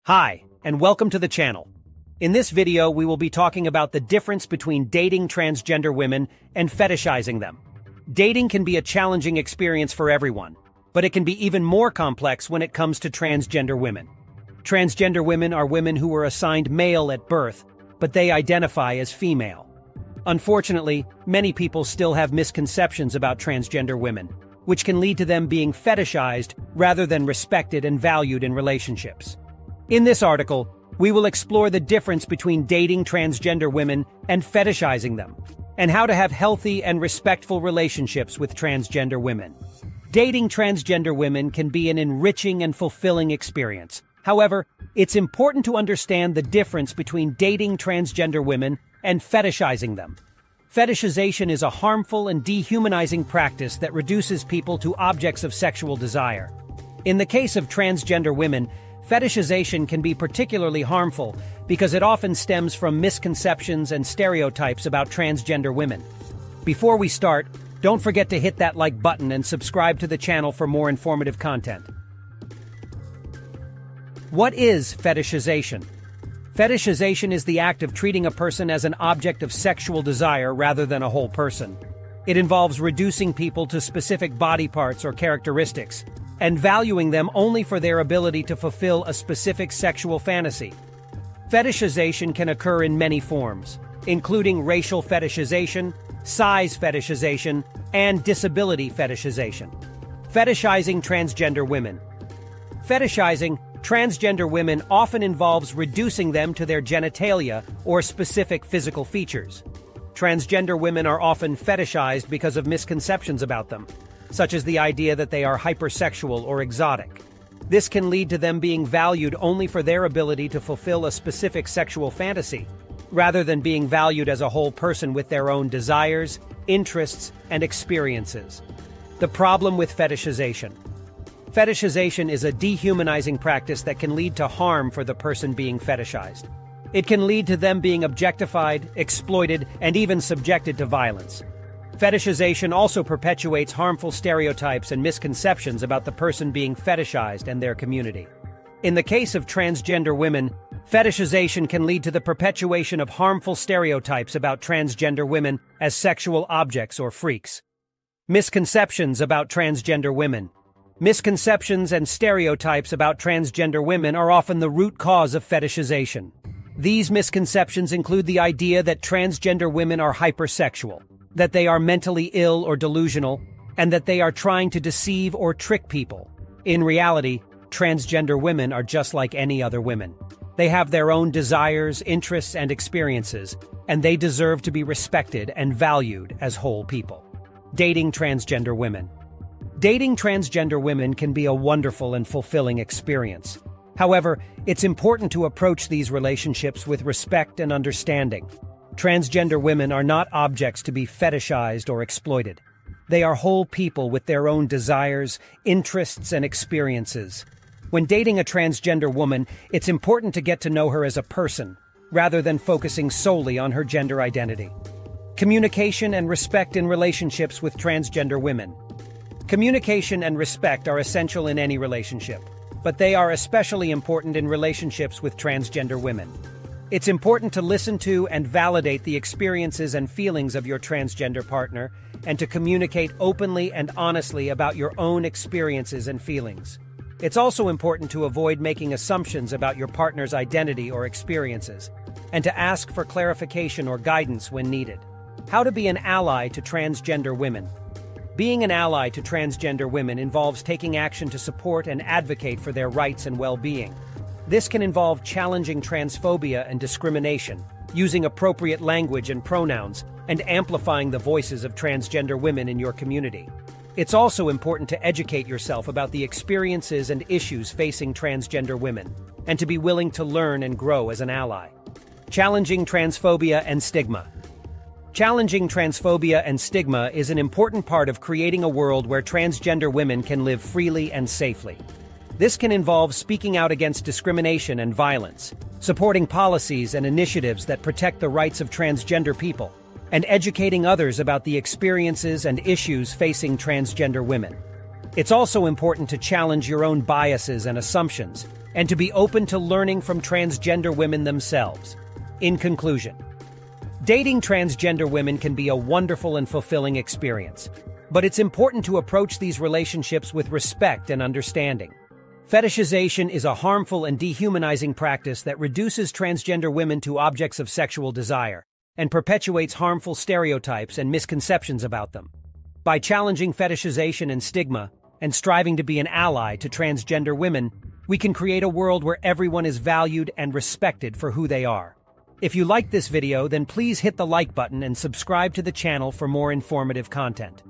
Hi, and welcome to the channel. In this video, we will be talking about the difference between dating transgender women and fetishizing them. Dating can be a challenging experience for everyone, but it can be even more complex when it comes to transgender women. Transgender women are women who were assigned male at birth, but they identify as female. Unfortunately, many people still have misconceptions about transgender women, which can lead to them being fetishized rather than respected and valued in relationships. In this article, we will explore the difference between dating transgender women and fetishizing them, and how to have healthy and respectful relationships with transgender women. Dating transgender women can be an enriching and fulfilling experience. However, it's important to understand the difference between dating transgender women and fetishizing them. Fetishization is a harmful and dehumanizing practice that reduces people to objects of sexual desire. In the case of transgender women, fetishization can be particularly harmful because it often stems from misconceptions and stereotypes about transgender women. Before we start, don't forget to hit that like button and subscribe to the channel for more informative content. What is fetishization? Fetishization is the act of treating a person as an object of sexual desire rather than a whole person. It involves reducing people to specific body parts or characteristics, and valuing them only for their ability to fulfill a specific sexual fantasy. Fetishization can occur in many forms, including racial fetishization, size fetishization, and disability fetishization. Fetishizing transgender women. Fetishizing transgender women often involves reducing them to their genitalia or specific physical features. Transgender women are often fetishized because of misconceptions about them, such as the idea that they are hypersexual or exotic. This can lead to them being valued only for their ability to fulfill a specific sexual fantasy, rather than being valued as a whole person with their own desires, interests, and experiences. The problem with fetishization. Fetishization is a dehumanizing practice that can lead to harm for the person being fetishized. It can lead to them being objectified, exploited, and even subjected to violence. Fetishization also perpetuates harmful stereotypes and misconceptions about the person being fetishized and their community. In the case of transgender women, fetishization can lead to the perpetuation of harmful stereotypes about transgender women as sexual objects or freaks. Misconceptions about transgender women. Misconceptions and stereotypes about transgender women are often the root cause of fetishization. These misconceptions include the idea that transgender women are hypersexual, that they are mentally ill or delusional, and that they are trying to deceive or trick people. In reality, transgender women are just like any other women. They have their own desires, interests, and experiences, and they deserve to be respected and valued as whole people. Dating transgender women. Dating transgender women can be a wonderful and fulfilling experience. However, it's important to approach these relationships with respect and understanding. Transgender women are not objects to be fetishized or exploited. They are whole people with their own desires, interests, and experiences. When dating a transgender woman, it's important to get to know her as a person, rather than focusing solely on her gender identity. Communication and respect in relationships with transgender women. Communication and respect are essential in any relationship, but they are especially important in relationships with transgender women. It's important to listen to and validate the experiences and feelings of your transgender partner, and to communicate openly and honestly about your own experiences and feelings. It's also important to avoid making assumptions about your partner's identity or experiences, and to ask for clarification or guidance when needed. How to be an ally to transgender women. Being an ally to transgender women involves taking action to support and advocate for their rights and well-being. This can involve challenging transphobia and discrimination, using appropriate language and pronouns, and amplifying the voices of transgender women in your community. It's also important to educate yourself about the experiences and issues facing transgender women, and to be willing to learn and grow as an ally. Challenging transphobia and stigma. Challenging transphobia and stigma is an important part of creating a world where transgender women can live freely and safely. This can involve speaking out against discrimination and violence, supporting policies and initiatives that protect the rights of transgender people, and educating others about the experiences and issues facing transgender women. It's also important to challenge your own biases and assumptions, and to be open to learning from transgender women themselves. In conclusion, dating transgender women can be a wonderful and fulfilling experience, but it's important to approach these relationships with respect and understanding. Fetishization is a harmful and dehumanizing practice that reduces transgender women to objects of sexual desire and perpetuates harmful stereotypes and misconceptions about them. By challenging fetishization and stigma and striving to be an ally to transgender women, we can create a world where everyone is valued and respected for who they are. If you liked this video, then please hit the like button and subscribe to the channel for more informative content.